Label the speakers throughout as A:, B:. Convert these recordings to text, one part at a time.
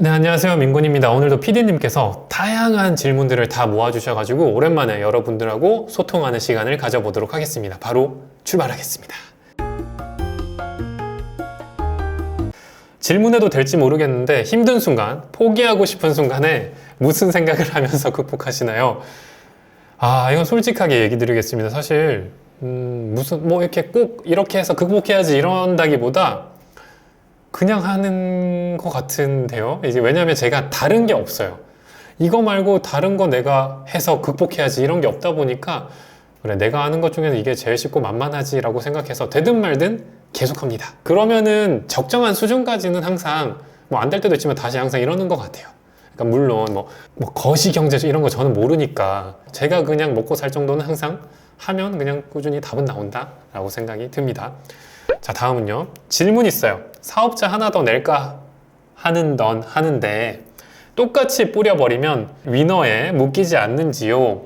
A: 네, 안녕하세요. 민곤입니다. 오늘도 PD님께서 다양한 질문들을 다 모아주셔가지고 오랜만에 여러분들하고 소통하는 시간을 가져보도록 하겠습니다. 바로 출발하겠습니다. 질문해도 될지 모르겠는데 힘든 순간, 포기하고 싶은 순간에 무슨 생각을 하면서 극복하시나요? 이건 솔직하게 얘기 드리겠습니다. 사실 이렇게 꼭 이렇게 해서 극복해야지 이런다기보다 그냥 하는 것 같은데요. 이제 왜냐면 제가 다른 게 없어요. 이거 말고 다른 거 내가 해서 극복해야지 이런 게 없다 보니까 그래, 내가 아는 것 중에는 이게 제일 쉽고 만만하지 라고 생각해서 되든 말든 계속합니다. 그러면은 적정한 수준까지는 항상 안 될 때도 있지만 다시 항상 이러는 것 같아요. 그러니까 물론 거시경제 이런 거 저는 모르니까 제가 그냥 먹고 살 정도는 항상 하면 그냥 꾸준히 답은 나온다 라고 생각이 듭니다. 자, 다음은요. 질문 있어요. 사업자 하나 더 낼까 하는데 똑같이 뿌려버리면 위너에 묶이지 않는지요?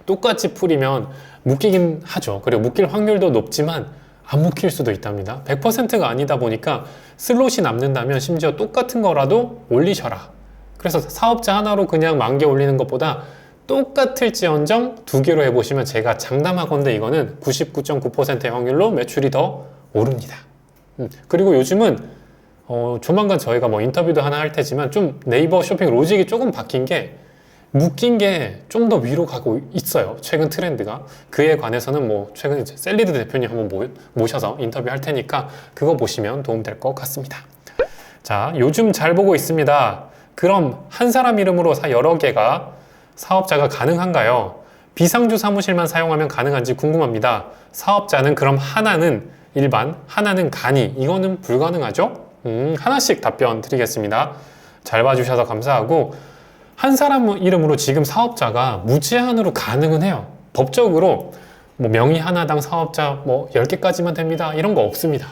A: 똑같이 뿌리면 묶이긴 하죠. 그리고 묶일 확률도 높지만 안 묶일 수도 있답니다. 100%가 아니다 보니까 슬롯이 남는다면 심지어 똑같은 거라도 올리셔라. 그래서 사업자 하나로 그냥 10,000개 올리는 것보다 똑같을지언정 2개로 해보시면 제가 장담하건대 이거는 99.9%의 확률로 매출이 더 오릅니다. 그리고 요즘은 조만간 저희가 인터뷰도 하나 할 테지만 좀 네이버 쇼핑 로직이 조금 바뀐 게 묶인 게 좀 더 위로 가고 있어요. 최근 트렌드가. 그에 관해서는 최근 셀리드 대표님 한번 모셔서 인터뷰 할 테니까 그거 보시면 도움 될 것 같습니다. 자, 요즘 잘 보고 있습니다. 그럼 한 사람 이름으로 여러 개가 사업자가 가능한가요? 비상주 사무실만 사용하면 가능한지 궁금합니다. 사업자는 그럼 하나는 일반, 하나는 간이, 이거는 불가능하죠? 하나씩 답변 드리겠습니다. 잘 봐주셔서 감사하고, 한 사람 이름으로 지금 사업자가 무제한으로 가능은 해요. 법적으로 명의 하나당 사업자 10개까지만 됩니다. 이런 거 없습니다.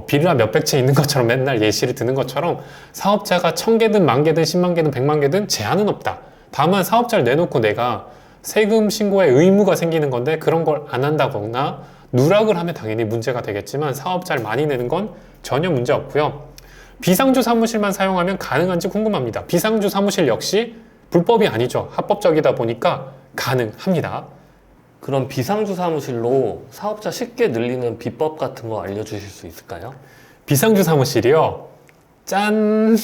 A: 비라 몇백 채 있는 것처럼 맨날 예시를 드는 것처럼 사업자가 1000개든 10,000개든 10만 개든 100만 개든 제한은 없다. 다만 사업자를 내놓고 내가 세금 신고에 의무가 생기는 건데 그런 걸 안 한다거나 누락을 하면 당연히 문제가 되겠지만 사업자를 많이 내는 건 전혀 문제 없고요. 비상주 사무실만 사용하면 가능한지 궁금합니다. 비상주 사무실 역시 불법이 아니죠. 합법적이다 보니까 가능합니다.
B: 그럼 비상주 사무실로 사업자 쉽게 늘리는 비법 같은 거 알려주실 수 있을까요?
A: 비상주 사무실이요. 짠!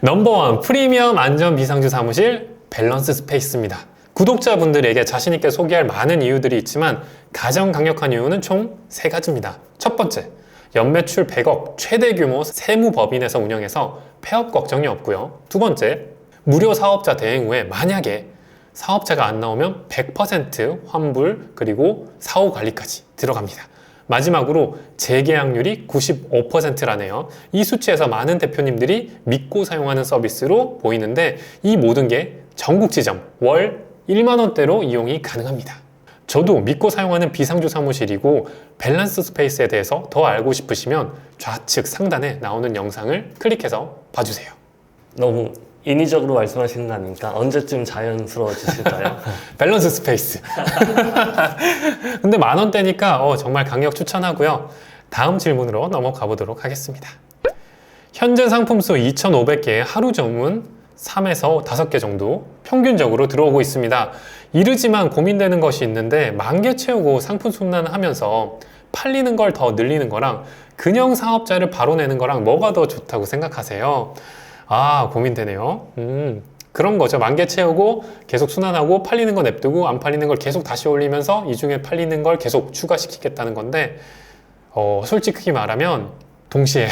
A: 넘버원 프리미엄 안전 비상주 사무실 밸런스 스페이스입니다. 구독자분들에게 자신있게 소개할 많은 이유들이 있지만 가장 강력한 이유는 총 3가지입니다. 첫 번째, 연매출 100억 최대 규모 세무법인에서 운영해서 폐업 걱정이 없고요. 두 번째, 무료 사업자 대행 후에 만약에 사업자가 안 나오면 100% 환불 그리고 사후 관리까지 들어갑니다. 마지막으로 재계약률이 95%라네요. 이 수치에서 많은 대표님들이 믿고 사용하는 서비스로 보이는데 이 모든 게 전국 지점 월 1만 원대로 이용이 가능합니다. 저도 믿고 사용하는 비상주 사무실이고 밸런스 스페이스에 대해서 더 알고 싶으시면 좌측 상단에 나오는 영상을 클릭해서 봐주세요.
B: 너무 인위적으로 말씀하시는 거 아닙니까? 언제쯤 자연스러워지실까요?
A: 밸런스 스페이스. 근데 10,000원대니까 정말 강력 추천하고요. 다음 질문으로 넘어가 보도록 하겠습니다. 현재 상품 수 2,500개의 하루 주문 3에서 5개 정도 평균적으로 들어오고 있습니다. 이르지만 고민되는 것이 있는데 10,000개 채우고 상품 순환하면서 팔리는 걸 더 늘리는 거랑 그냥 사업자를 바로 내는 거랑 뭐가 더 좋다고 생각하세요? 고민되네요. 그런 거죠. 10,000개 채우고 계속 순환하고 팔리는 거 냅두고 안 팔리는 걸 계속 다시 올리면서 이 중에 팔리는 걸 계속 추가시키겠다는 건데 솔직히 말하면 동시에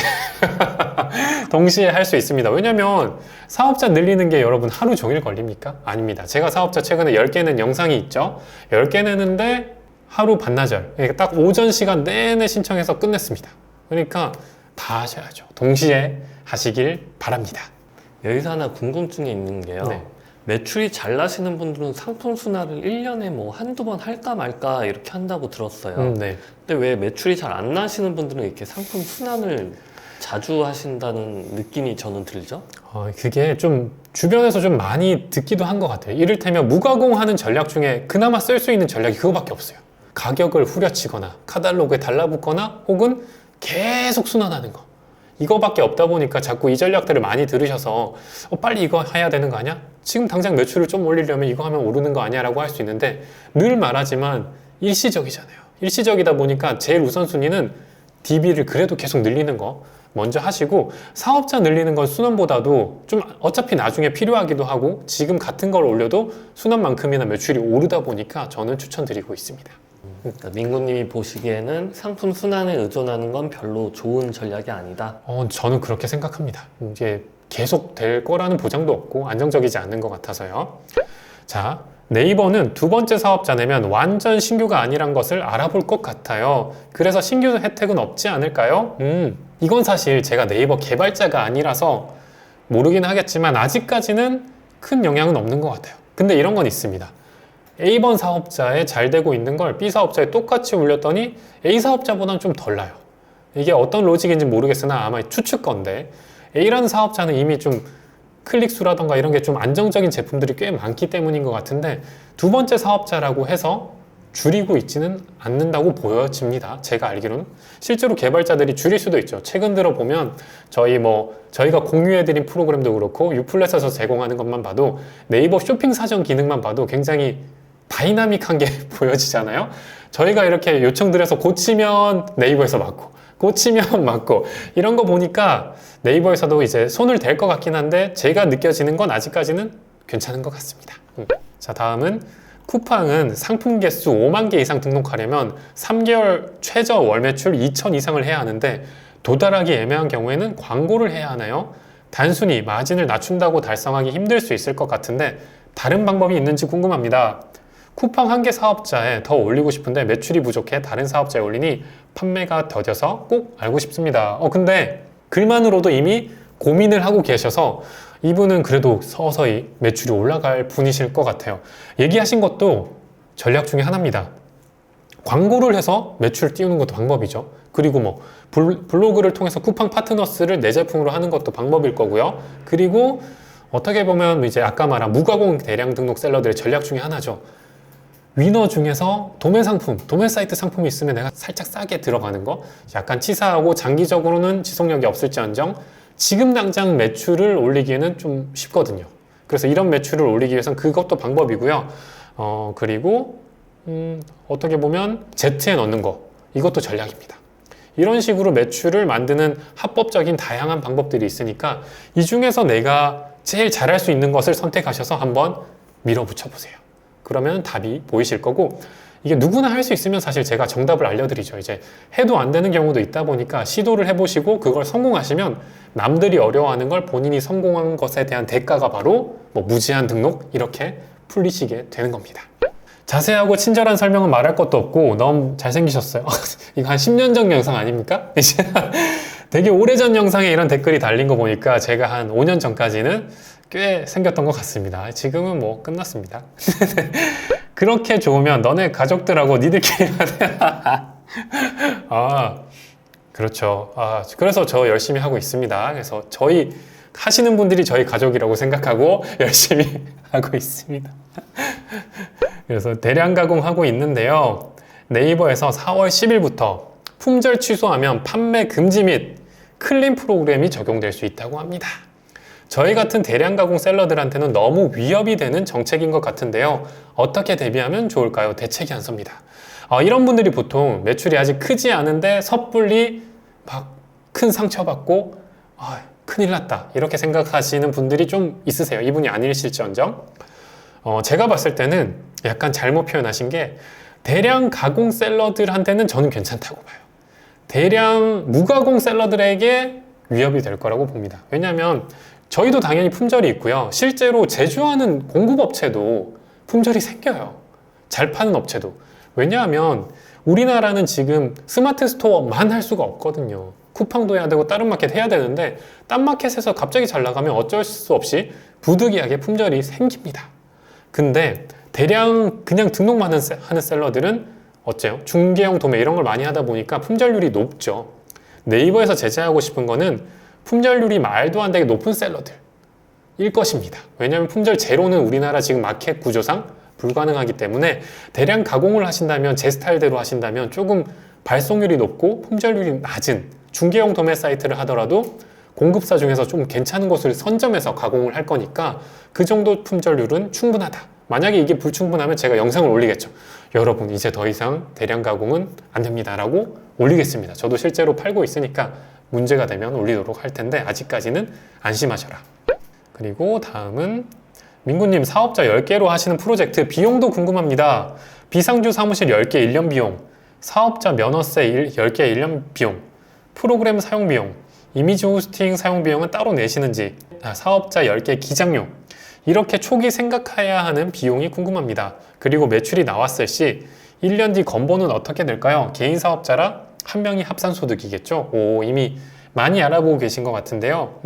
A: 동시에 할 수 있습니다. 왜냐면 사업자 늘리는 게 여러분 하루 종일 걸립니까? 아닙니다. 제가 사업자 최근에 10개 낸 영상이 있죠. 10개 내는데 하루 반나절, 그러니까 딱 오전 시간 내내 신청해서 끝냈습니다. 그러니까 다 하셔야죠. 동시에 하시길 바랍니다.
B: 여기서 하나 궁금증이 있는 게요.
A: 네.
B: 매출이 잘 나시는 분들은 상품 순환을 1년에 한두 번 할까 말까 이렇게 한다고 들었어요.
A: 네.
B: 근데 왜 매출이 잘 안 나시는 분들은 이렇게 상품 순환을 자주 하신다는 느낌이 저는 들죠?
A: 그게 좀 주변에서 좀 많이 듣기도 한 것 같아요. 이를테면 무가공하는 전략 중에 그나마 쓸 수 있는 전략이 그거밖에 없어요. 가격을 후려치거나 카탈로그에 달라붙거나 혹은 계속 순환하는 거. 이거밖에 없다 보니까 자꾸 이 전략들을 많이 들으셔서 빨리 이거 해야 되는 거 아니야? 지금 당장 매출을 좀 올리려면 이거 하면 오르는 거 아니야? 라고 할 수 있는데 늘 말하지만 일시적이잖아요. 일시적이다 보니까 제일 우선순위는 DB를 그래도 계속 늘리는 거 먼저 하시고, 사업자 늘리는 건 순원보다도 좀 어차피 나중에 필요하기도 하고 지금 같은 걸 올려도 순원만큼이나 매출이 오르다 보니까 저는 추천드리고 있습니다.
B: 그러니까 민구님이 보시기에는 상품 순환에 의존하는 건 별로 좋은 전략이 아니다.
A: 저는 그렇게 생각합니다. 이게 계속 될 거라는 보장도 없고 안정적이지 않는 것 같아서요. 자, 네이버는 두 번째 사업자 내면 완전 신규가 아니란 것을 알아볼 것 같아요. 그래서 신규 혜택은 없지 않을까요? 이건 사실 제가 네이버 개발자가 아니라서 모르긴 하겠지만 아직까지는 큰 영향은 없는 것 같아요. 근데 이런 건 있습니다. A번 사업자에 잘 되고 있는 걸 B 사업자에 똑같이 올렸더니 A 사업자보다는 좀 덜 나요. 이게 어떤 로직인지 모르겠으나 아마 추측 건데, A라는 사업자는 이미 좀 클릭수라던가 이런 게 좀 안정적인 제품들이 꽤 많기 때문인 것 같은데, 두 번째 사업자라고 해서 줄이고 있지는 않는다고 보여집니다. 제가 알기로는. 실제로 개발자들이 줄일 수도 있죠. 최근 들어 보면 저희가 공유해드린 프로그램도 그렇고 유플랫에서 제공하는 것만 봐도, 네이버 쇼핑 사전 기능만 봐도 굉장히 다이나믹한 게 보여지잖아요. 저희가 이렇게 요청드려서 고치면 네이버에서 맞고, 고치면 맞고, 이런 거 보니까 네이버에서도 이제 손을 댈 것 같긴 한데, 제가 느껴지는 건 아직까지는 괜찮은 것 같습니다. 자, 다음은 쿠팡은 상품 개수 5만 개 이상 등록하려면 3개월 최저 월 매출 2천 이상을 해야 하는데, 도달하기 애매한 경우에는 광고를 해야 하나요? 단순히 마진을 낮춘다고 달성하기 힘들 수 있을 것 같은데 다른 방법이 있는지 궁금합니다. 쿠팡 한 개 사업자에 더 올리고 싶은데 매출이 부족해 다른 사업자에 올리니 판매가 더뎌서 꼭 알고 싶습니다. 근데 글만으로도 이미 고민을 하고 계셔서 이분은 그래도 서서히 매출이 올라갈 분이실 것 같아요. 얘기하신 것도 전략 중에 하나입니다. 광고를 해서 매출 띄우는 것도 방법이죠. 그리고 블로그를 통해서 쿠팡 파트너스를 내 제품으로 하는 것도 방법일 거고요. 그리고 어떻게 보면 이제 아까 말한 무가공 대량 등록 셀러들의 전략 중에 하나죠. 위너 중에서 도매 상품, 도매 사이트 상품이 있으면 내가 살짝 싸게 들어가는 거, 약간 치사하고 장기적으로는 지속력이 없을지언정 지금 당장 매출을 올리기에는 좀 쉽거든요. 그래서 이런 매출을 올리기 위해서는 그것도 방법이고요. 그리고 어떻게 보면 Z에 넣는 거, 이것도 전략입니다. 이런 식으로 매출을 만드는 합법적인 다양한 방법들이 있으니까 이 중에서 내가 제일 잘할 수 있는 것을 선택하셔서 한번 밀어붙여 보세요. 그러면 답이 보이실 거고, 이게 누구나 할 수 있으면 사실 제가 정답을 알려드리죠. 이제 해도 안 되는 경우도 있다 보니까 시도를 해보시고 그걸 성공하시면 남들이 어려워하는 걸 본인이 성공한 것에 대한 대가가 바로 무제한 등록, 이렇게 풀리시게 되는 겁니다. 자세하고 친절한 설명은 말할 것도 없고 너무 잘생기셨어요. 이거 한 10년 전 영상 아닙니까? 이제 되게 오래전 영상에 이런 댓글이 달린 거 보니까 제가 한 5년 전까지는 꽤 생겼던 것 같습니다. 지금은 끝났습니다. 그렇게 좋으면 너네 가족들하고 니들끼리만 해. 그렇죠. 그래서 저 열심히 하고 있습니다. 그래서 저희 하시는 분들이 저희 가족이라고 생각하고 열심히 하고 있습니다. 그래서 대량 가공하고 있는데요. 네이버에서 4월 10일부터 품절 취소하면 판매 금지 및 클린 프로그램이 적용될 수 있다고 합니다. 저희 같은 대량 가공 셀러들한테는 너무 위협이 되는 정책인 것 같은데요. 어떻게 대비하면 좋을까요? 대책이 안 섭니다. 이런 분들이 보통 매출이 아직 크지 않은데 섣불리 큰 상처받고 큰일 났다 이렇게 생각하시는 분들이 좀 있으세요. 이분이 아니실지언정. 제가 봤을 때는 약간 잘못 표현하신 게, 대량 가공 셀러들한테는 저는 괜찮다고 봐요. 대량 무가공 셀러들에게 위협이 될 거라고 봅니다. 왜냐하면 저희도 당연히 품절이 있고요. 실제로 제조하는 공급업체도 품절이 생겨요. 잘 파는 업체도. 왜냐하면 우리나라는 지금 스마트 스토어만 할 수가 없거든요. 쿠팡도 해야 되고 다른 마켓 해야 되는데, 딴 마켓에서 갑자기 잘 나가면 어쩔 수 없이 부득이하게 품절이 생깁니다. 근데 대량 그냥 등록만 하는 셀러들은 어째요? 중개형 도매 이런 걸 많이 하다 보니까 품절률이 높죠. 네이버에서 제재하고 싶은 거는 품절률이 말도 안 되게 높은 셀러들일 것입니다. 왜냐하면 품절 제로는 우리나라 지금 마켓 구조상 불가능하기 때문에, 대량 가공을 하신다면 제 스타일대로 하신다면 조금 발송률이 높고 품절률이 낮은 중개용 도매 사이트를 하더라도 공급사 중에서 좀 괜찮은 곳을 선점해서 가공을 할 거니까 그 정도 품절률은 충분하다. 만약에 이게 불충분하면 제가 영상을 올리겠죠. 여러분 이제 더 이상 대량 가공은 안 됩니다 라고 올리겠습니다. 저도 실제로 팔고 있으니까 문제가 되면 올리도록 할 텐데 아직까지는 안심하셔라. 그리고 다음은 민구님, 사업자 10개로 하시는 프로젝트 비용도 궁금합니다. 비상주 사무실 10개 1년 비용, 사업자 면허세 10개 1년 비용, 프로그램 사용 비용, 이미지 호스팅 사용 비용은 따로 내시는지, 사업자 10개 기장료, 이렇게 초기 생각해야 하는 비용이 궁금합니다. 그리고 매출이 나왔을 시 1년 뒤 건보는 어떻게 될까요? 개인 사업자라 한 명이 합산소득이겠죠? 오, 이미 많이 알아보고 계신 것 같은데요.